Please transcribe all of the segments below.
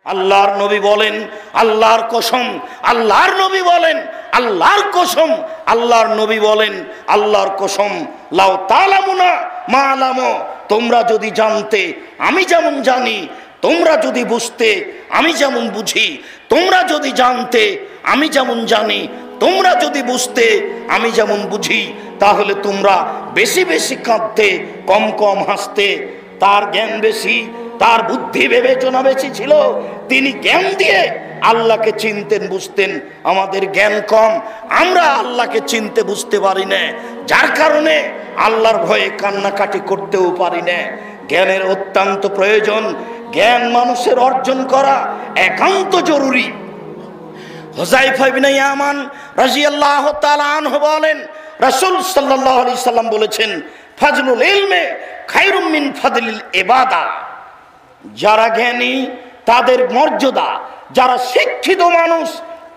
আল্লাহর নবী বলেন, আল্লাহর কসম, আল্লাহর নবী বলেন, আল্লাহর কসম, আল্লাহর নবী বলেন, আল্লাহর কসম, লাউ তালামুনা মা আলামু, তোমরা যদি জানতে আমি যেমন জানি, তোমরা যদি বুঝতে আমি যেমন বুঝি, তোমরা যদি জানতে আমি যেমন জানি, তোমরা যদি বুঝতে আমি যেমন বুঝি, তাহলে তোমরা বেশি বেশি কাঁদতে, কম কম হাসতে। তার জ্ঞান বেশি, তার বুদ্ধি বিবেচনা বেশি ছিল, তিনি জ্ঞান দিয়ে আল্লাহকে চিনতেন, বুঝতেন। আমাদের জ্ঞান কম, আমরা আল্লাহকে চিনতে বুঝতে পারি না, যার কারণে আল্লাহর ভয়ে কান্নাকাটি করতেও পারি না। জ্ঞানের অত্যন্ত প্রয়োজন, জ্ঞান মানুষের অর্জন করা একান্ত জরুরি। হুযায়ফা ইবনে ইয়ামান রাদিয়াল্লাহু তাআলা আনহু বলেন, রাসূল সাল্লাল্লাহু আলাইহি সাল্লাম বলেছেন, ফাজলুল ইলমে খায়রুম মিন ফাদলিল ইবাদা। যারা জ্ঞানী তাদের মর্যাদা, যারা শিক্ষিত মানুষ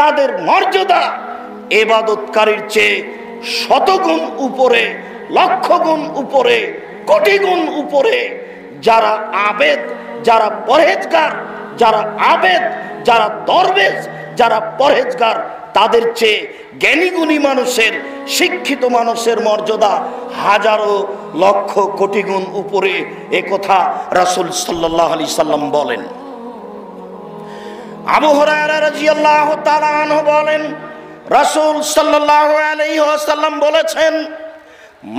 তাদের মর্যাদা ইবাদতকারীর চেয়ে শতগুণ উপরে, লক্ষ গুণ উপরে, কোটি গুণ উপরে। যারা আবেদ, যারা পরহেজগার, যারা আবেদ, যারা দরবেশ, যারা পরহেজগার, তাদের চেয়ে জ্ঞানী গুণী মানুষের, শিক্ষিত মানুষের মর্যাদা হাজারো লক্ষ কোটি গুণ উপরে। এ কথা রাসূল সাল্লাল্লাহু আলাইহি সাল্লাম বলেন। আবু হুরায়রা রাদিয়াল্লাহু তাআলা আনহু বলেন, রাসূল সাল্লাল্লাহু আলাইহি ওয়াসাল্লাম বলেছেন,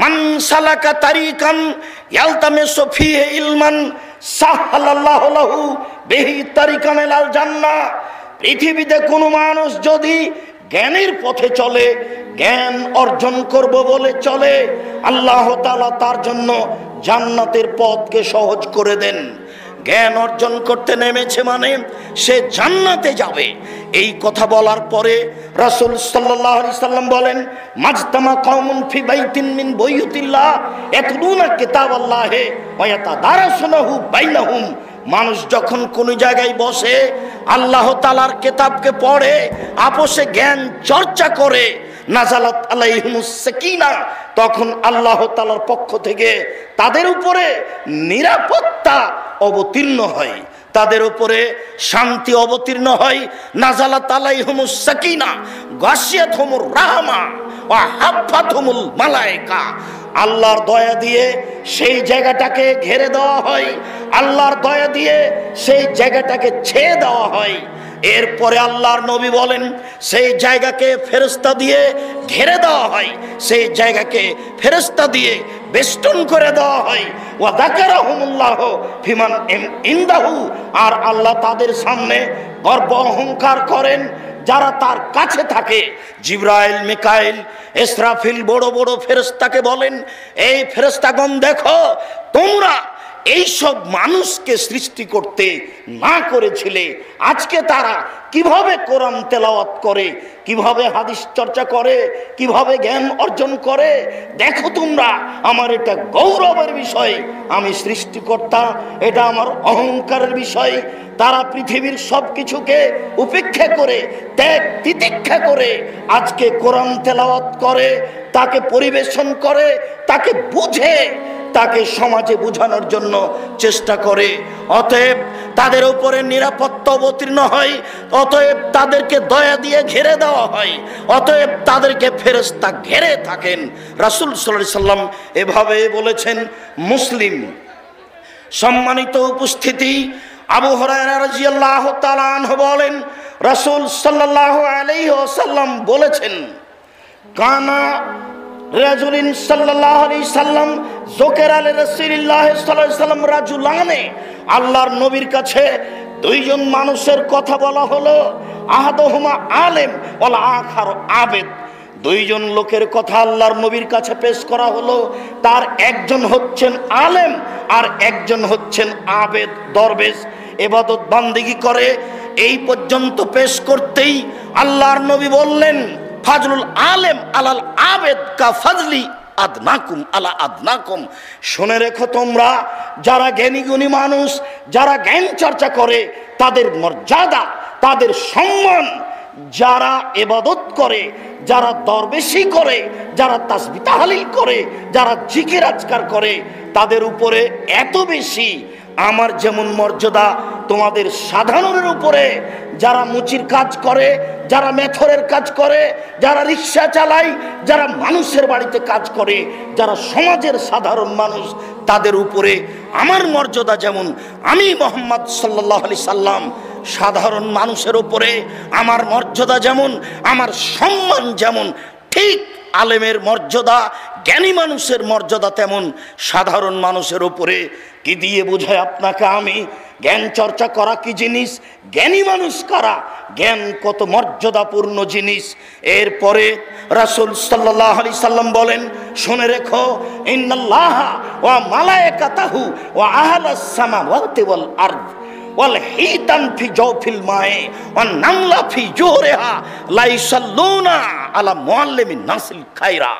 মান সালাকা তারিকান ইয়ালতামিসু ফীহি ইলমান সাহালাল্লাহু লাহু বিহি তারিকান ইলাল জান্নাহ। পৃথিবীতে কোনো মানুষ যদি জ্ঞানের পথে চলে, জ্ঞান অর্জন করব বলে চলে, আল্লাহ তাআলা তার জন্য জান্নাতের পথকে সহজ করে দেন। জ্ঞান অর্জন করতে নেমেছে মানে সে জান্নাতে যাবে। এই কথা বলার পরে রাসূল সাল্লাল্লাহু আলাইহি সাল্লাম বলেন, মাজতামা কওমুন ফি বাইতিন মিন বুয়ুতিল্লাহ ইয়াতলুনা কিতাবাল্লাহি ওয়া ইয়াতাদারাসুনাহু বাইনাহুম। মানুষ যখন কোনো জায়গায় বসে আল্লাহ তাআলার কিতাবকে পড়ে, আপোষে জ্ঞান চর্চা করে, নাজালাত আলাইহিমুস সাকিনা, তখন আল্লাহ তাআলার পক্ষ থেকে তাদের উপরে নিরাপত্তা অবতীর্ণ হয়, তাদের উপরে শান্তি অবতীর্ণ হয়। নাজালাত আলাইহিমুস সাকিনা গাশিয়াতহুমুর রাহমা ওয়া হাফাতহুমুল মালায়েকা। আল্লাহর দয়া দিয়ে সেই জায়গাটাকে ঘিরে দেওয়া হয়, আল্লাহর দয়া দিয়ে সেই জায়গাটাকে ছেয়ে দেওয়া হয়। এরপরে আল্লাহর নবী বলেন, সেই জায়গাকে ফেরেশতা দিয়ে ঘিরে দেওয়া হয়, সেই জায়গাকে ফেরেশতা দিয়ে বেষ্টন করে দেওয়া হয়। ওয়া যাকারাহুমুল্লাহ ফিমান ইনদাহু, আর আল্লাহ তাদের সামনে গর্ব অহংকার করেন যারা তার কাছে থাকে। জিবরাইল, মিকাইল, ইসরাফিল বড় বড় ফেরেশতাকে বলেন, এই ফেরেশতাগণ দেখো, তোমরা এইসব মানুষকে সৃষ্টি করতে না করেছিলে, আজকে তারা কিভাবে কোরআন তেলাওয়াত করে, কিভাবে হাদিস চর্চা করে, কিভাবে জ্ঞান অর্জন করে। দেখো তোমরা, আমার এটা গৌরবের বিষয়, আমি সৃষ্টিকর্তা, এটা আমার অহংকারের বিষয়। তারা পৃথিবীর সব কিছুকে উপেক্ষা করে, ত্যাগ তিতিক্ষা করে আজকে কোরআন তেলাওয়াত করে, তাকে পরিবেশন করে, তাকে বুঝে, তাকে সমাজে বোঝানোর জন্য চেষ্টা করে। অতএব তাদের উপরে নিরাপত্তা অবতীর্ণ হয়, অতএব তাদেরকে দয়া দিয়ে ঘিরে দেওয়া হয়, অতএব তাদেরকে ফেরেশতা ঘিরে থাকেন। রাসূল সাল্লাল্লাহু আলাইহি সাল্লাম এভাবে বলেছেন। মুসলিম। সম্মানিত উপস্থিতি, আবু হুরায়রা রাদিয়াল্লাহু তাআলা আনহু বলেন, রাসূল সাল্লাল্লাহু আলাইহি ওয়াসাল্লাম বলেছেন, কানা রাজুলিন সাল্লাল্লাহু আলাইহি সাল্লাম যুকিরা লিরাসূলিল্লাহ সাল্লাল্লাহু আলাইহি সাল্লাম রাজুলানে। আল্লাহর নবীর কাছে দুইজন মানুষের কথা বলা হলো, আহাদুহুমা আলেম ওয়াল আখার আবেদ। দুইজন লোকের কথা আল্লাহর নবীর কাছে পেশ করা হলো, তার একজন হচ্ছেন আলেম আর একজন হচ্ছেন আবেদ, দরবেশ, ইবাদত বান্দিগি করে। এই পর্যন্ত পেশ করতেই আল্লাহর নবী বললেন, ফাজলুল আলেম আলাল আবেদ কা ফাজলি আদনাকুম আলা আদনাকুম। শুনে রেখো তোমরা, যারা জ্ঞানী গুণী মানুষ, যারা জ্ঞান চর্চা করে, তাদের মর্যাদা, তাদের সম্মান, যারা ইবাদত করে, যারা দরবেশি করে, যারা তাসবিহ তাহলিল করে, যারা জিকির আজকার করে, তাদের উপরে এত বেশি আমার যেমন মর্যাদা তোমাদের সাধারণের উপরে, যারা মুচির কাজ করে, যারা মেথরের কাজ করে, যারা রিক্সা চালায়, যারা মানুষের বাড়িতে কাজ করে, যারা সমাজের সাধারণ মানুষ, তাদের উপরে আমার মর্যাদা যেমন, আমি মুহাম্মদ সাল্লাল্লাহু আলাইহি সাল্লাম সাধারণ মানুষের উপরে আমার মর্যাদা যেমন, আমার সম্মান যেমন, ঠিক আলেমের মর্যাদা, জ্ঞানী মানুষের মর্যাদা তেমন সাধারণ মানুষের উপরে। কি দিয়ে বোঝায় আপনাকে আমি জ্ঞান চর্চা করা কি জিনিস, জ্ঞানী মানুষ কারা, জ্ঞান কত মর্যাদাপূর্ণ জিনিস। এরপরে রাসূল সাল্লাল্লাহু আলাইহি সাল্লাম বলেন, শুনে রেখো, ইন্নাল্লাহা ওয়া মালায়েকাতাহু ওয়া আহলাস সামাওয়াতি ওয়াল আরদ ওয়াল হিতান ফি জাওফিল মায়ে ওয়ান নামলা ফি জুহরিহা লা ইসাল্লুনা আলা মুআল্লিমিন নাসিল খায়রা।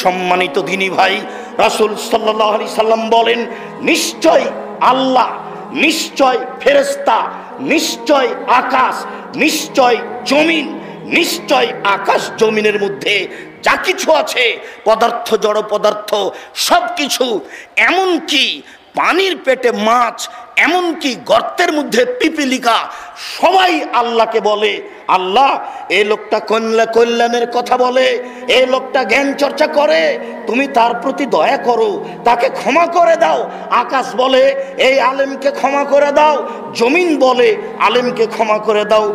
সম্মানিত দিনী ভাই, রাসূল সাল্লাল্লাহু আলাইহি সাল্লাম বলেন, নিশ্চয় আল্লাহ, নিশ্চয় ফেরেশতা, নিশ্চয় আকাশ, নিশ্চয় জমিন, নিশ্চয় আকাশ জমিনের মধ্যে যা কিছু আছে, পদার্থ, জড় পদার্থ, সব কিছু, এমনকি পানির পেটে মাছ, এমনকি গর্তের মধ্যে পিপিলিকা, সবাই আল্লাহকে বলে, আল্লাহ এই লোকটা কল্যাণের কথা বলে, এই লোকটা জ্ঞান চর্চা করে, তুমি তার প্রতি দয়া করো, তাকে ক্ষমা করে দাও। আকাশ বলে, এই আলেমকে ক্ষমা করে দাও। জমিন বলে, আলেমকে ক্ষমা করে দাও।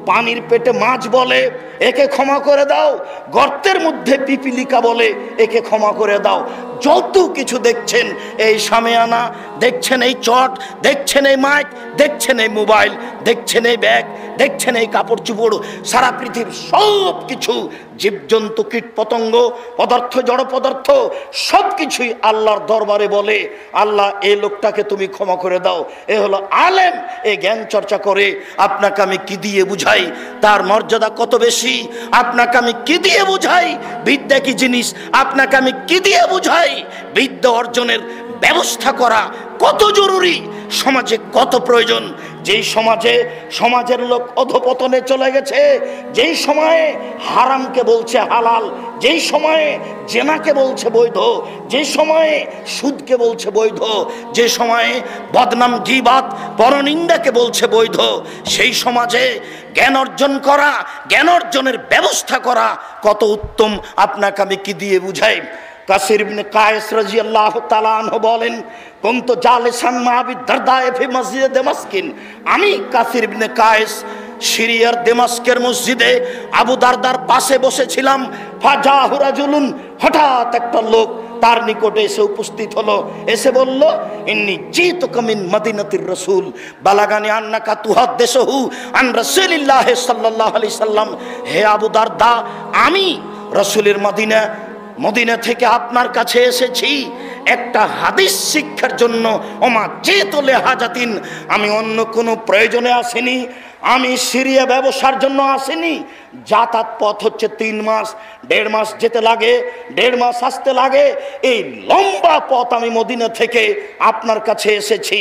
পানির পেটে মাছ বলে, একে ক্ষমা করে দাও। গর্তের মধ্যে পিপিলিকা বলে, একে ক্ষমা করে দাও। যত কিছু দেখছেন, এই শামিয়ানা দেখছেন, এই চট দেখছেন, এই মাইক দেখছেন, এই মোবাইল দেখছেন, এই ব্যাগ দেখছেন, এই কাপড় চোপড়, সারা পৃথিবীর সব কিছু, জীবজন্তু, কীট পতঙ্গ, পদার্থ, জড় পদার্থ, সব কিছুই আল্লাহর দরবারে বলে, আল্লাহ এই লোকটাকে তুমি ক্ষমা করে দাও। এ হলো আলেম, এ জ্ঞান চর্চা করে। আপনাকে আমি কি দিয়ে বুঝাই তার মর্যাদা কত বেশি? আপনাকে আমি কি দিয়ে বুঝাই বিদ্যা কি জিনিস? আপনাকে আমি কি দিয়ে বুঝাই বিদ্যা অর্জনের ব্যবস্থা করা কত জরুরি, সমাজে কত প্রয়োজন? যেই সমাজের লোক অধপতনে চলে গেছে, যেই সময়ে হারামকে বলছে হালাল, যেই সময়ে জেনাকে বলছে বৈধ, যে সময়ে সুদকে বলছে বৈধ, যে সময়ে বদনাম গীবাত পরনিন্দাকে বলছে বৈধ, সেই সমাজে জ্ঞান অর্জন করা, জ্ঞান অর্জনের ব্যবস্থা করা কত উত্তম, আপনাকে আমি কি দিয়ে বুঝাই? কাসির ইবনে কায়েস রাদিয়াল্লাহু তাআলা আনহু বলেন, কুনতু জালিসান মা আবি দারদা ফি মসজিদে দামাস্কিন, আমি কাসির ইবনে কায়েস সিরিয়ার দামাস্কের মসজিদে আবু দারদার পাশে বসেছিলাম। ফাজাহু রাজুলুন, হঠাৎ একটা লোক তার নিকটে এসে উপস্থিত হলো, এসে বলল, ইন্নী জিতুকা মিন মদিনাতির রাসূল বালাগানি আন্নাকা তুহাদ্দিসুহু আন রাসূলিল্লাহ সাল্লাল্লাহু আলাইহি সাল্লাম। হে আবু দারদা, আমি রাসূলের মদিনা থেকে আপনার কাছে এসেছি একটা হাদিস শিক্ষার জন্য। ওমা জিতুল হাজাতিন, আমি অন্য কোনো প্রয়োজনে আসিনি, আমি সিরিয়া ব্যবসার জন্য আসিনি। যাতায়াত পথ হচ্ছে 3 মাস, 1.5 মাস যেতে লাগে, 1.5 মাস আসতে লাগে। এই লম্বা পথ আমি মদিনা থেকে আপনার কাছে এসেছি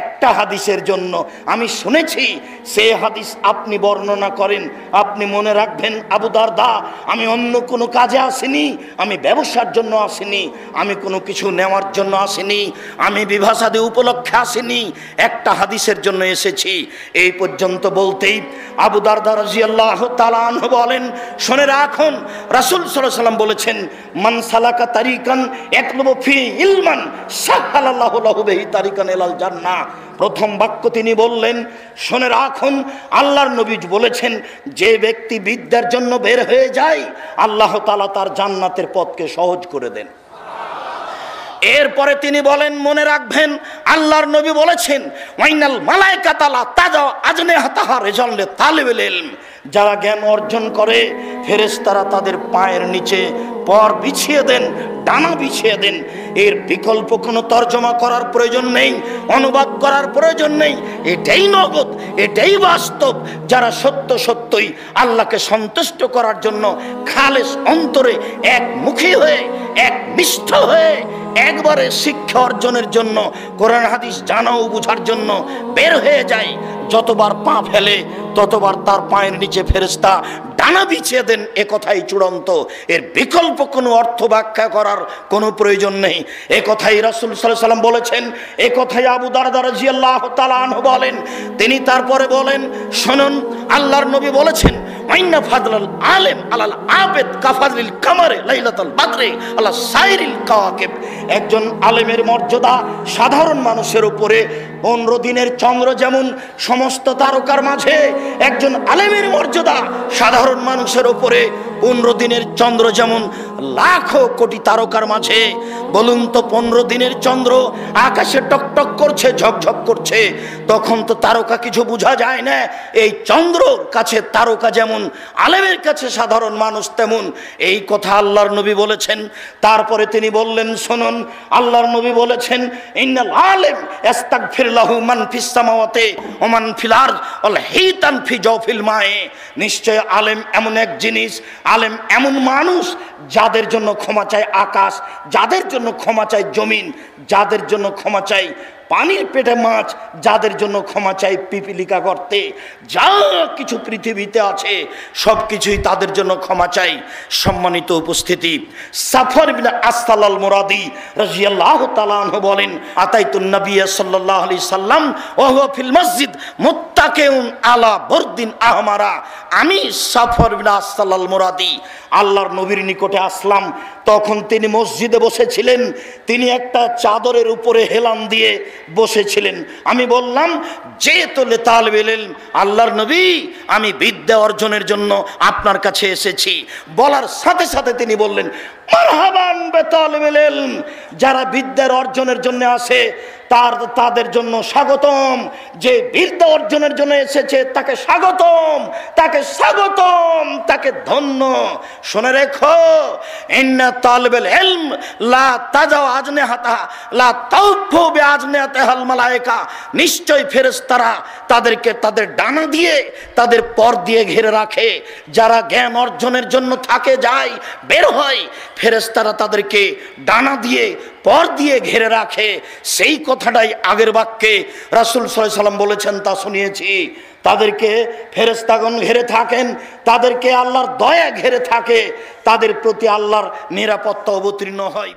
একটা হাদিসের জন্য। আমি শুনেছি সে হাদিস আপনি বর্ণনা করেন। আপনি মনে রাখবেন আবু দারদা, আমি অন্য কোনো কাজে আসিনি, আমি ব্যবসার জন্য আসিনি, আমি কোনো কিছু নেওয়ার জন্য আসিনি, আমি বিভাষাদি উপলক্ষে আসিনি, একটা হাদিসের জন্য এসেছি। এই পর্যন্ত বলতেই আবু দারদা রাদিয়াল্লাহু তাআলা আনহু বলেন, শুনে রাখুন, রাসূল সাল্লাল্লাহু আলাইহি ওয়াসাল্লাম বলেছেন, মান সালাকা তারিকান ইয়াতলুবু ফি ইলমান সাহালাল্লাহু লাহু বিহি তারিকান ইলাল জান্নাহ। প্রথম বাক্য তিনি বললেন, শুনে রাখুন, আল্লাহর নবী বলেছেন, যে ব্যক্তি বিদ্যার জন্য বের হয়ে যায়, আল্লাহ তাআলা তার জান্নাতের পথকে সহজ করে দেন। এরপরে তিনি বলেন, মনে রাখবেন, আল্লাহর নবী বলেছেন, ওয়াইনাল মালায়েকাতা লা তাজাউ আজনিহাতাহা রিজাল তালিবুল ইলম, যারা জ্ঞান অর্জন করে ফেরেশতারা তাদের পায়ের নিচে পর বিছিয়ে দেন, ডানা বিছিয়ে দেন। এর বিকল্প কোনো তর্জমা করার প্রয়োজন নেই, অনুবাদ করার প্রয়োজন নেই। এটাই নগদ, এটাই বাস্তব। যারা সত্যই আল্লাহকে সন্তুষ্ট করার জন্য খালেস অন্তরে একমুখী হয়ে, একনিষ্ঠ হয়ে একবারে শিক্ষা অর্জনের জন্য, কোরআন হাদিস জানা ও বুঝার জন্য বের হয়ে যায়, যতবার পা ফেলে ততবার তার পায়ের নিচে ফেরেশতা ডানা বিছিয়ে দেন। এ কথাই চূড়ান্ত, এর বিকল্প কোনো অর্থ ব্যাখ্যা করার কোনো প্রয়োজন নেই। এ কথাই রাসূল সাল্লাল্লাহু আলাইহি ওয়াসাল্লাম বলেছেন, এ কথাই আবু দারদা রাদিয়াল্লাহু তাআলা আনহু বলেন। তিনি তারপরে বলেন, শুনুন, আল্লাহর নবী বলেছেন, মাইন্না ফাদলাল আলেম আলাল আবেদ কাফাদলিল কামারে লাইলাতুল বদরে আলা সাইরিল কাওয়াকিব। একজন আলেমের মর্যাদা সাধারণ মানুষের উপরে 15 দিনের চন্দ্র যেমন সমস্ত তারকার মাঝে, একজন আলেমের মর্যাদা সাধারণ মানুষের উপরে 15 দিনের চন্দ্র যেমন লাখো কোটি তারকার মাঝে। বলুন তো, 15 দিনের চন্দ্র আকাশে টকটক করছে, ঝকঝক করছে, তখন তো তারকা কিছু বোঝা যায় না। এই চন্দ্রর কাছে তারকা যেমন, আলেমের কাছে সাধারণ মানুষ তেমন। এই কথা আল্লাহর নবী বলেছেন। তারপরে তিনি বললেন, শুনুন, আল্লাহর নবী বলেছেন, ইন্নাল আলেম ইস্তাগফির লাহু মান ফিস সামাওয়াতি ওয়া মান ফিল আরদ ওয়াল হিতান ফি জাওফিল মায়ে। নিশ্চয় আলেম এমন এক জিনিস, আলেম এমন মানুষ যাদের জন্য ক্ষমা চায় আকাশ, যাদের জন্য ক্ষমা চায় জমিন, যাদের জন্য ক্ষমা চাই পানির পেটে মাছ, যাদের জন্য ক্ষমা চাই পিপিলিকা গর্তে, যা কিছু পৃথিবীতে আছে সব কিছুই তাদের জন্য ক্ষমা চাই। সম্মানিত উপস্থিতি, সাফর বিন আসসাল আল মুরাদি রাদিয়াল্লাহু তাআলা আনহু বলেন, আতাইতুন নবী সাল্লাল্লাহু আলাইহি সাল্লাম ওয়া হুয়া ফিল মসজিদ মুত্তাকিউন আলা বরদিন আহমারা। আমি সাফর বিন আসসাল আল মুরাদি আল্লাহর নবীর নিকটে আসলাম, তখন তিনি মসজিদে বসেছিলেন, তিনি একটা চাদরের উপরে হেলান দিয়ে বসেছিলেন। আমি বললাম, যে তোলে তালিবুল ইলম, আল্লাহর নবী, আমি বিদ্যা অর্জনের জন্য আপনার কাছে এসেছি। বলার সাথে সাথে তিনি বললেন, মারহাবান বিতালিবুল ইলম, যারা বিদ্যার অর্জনের জন্য আসে তাদের জন্য স্বাগতম। যে বিদ্যা অর্জনের জন্য এসেছে তাকে স্বাগতম, তাকে স্বাগতম, তাকে ধন্য। শুনে রেখো, ইন্না তালিবুল ইলম লা তাজাও আজনিহাতা লা তাউফু বিআজনিহাতিল মালায়েকা। নিশ্চয় ফেরেশতারা তাদেরকে তাদের ডানা দিয়ে, তাদের পর দিয়ে ঘিরে রাখে। যারা জ্ঞান অর্জনের জন্য থাকে, যায়, বের হয়, ফেরেশতারা তাদেরকে ডানা দিয়ে, পর দিয়ে ঘিরে রাখে। সেই কথাটাই আগের বাক্যে রাসূল সাল্লাল্লাহু আলাইহি সাল্লাম বলেছেন, তা শুনিয়েছি। তাদেরকে ফেরেশতাগণ ঘিরে থাকেন, তাদেরকে আল্লাহর দয়া ঘিরে থাকে, তাদের প্রতি আল্লাহর নিরাপত্তা অবতীর্ণ হয়।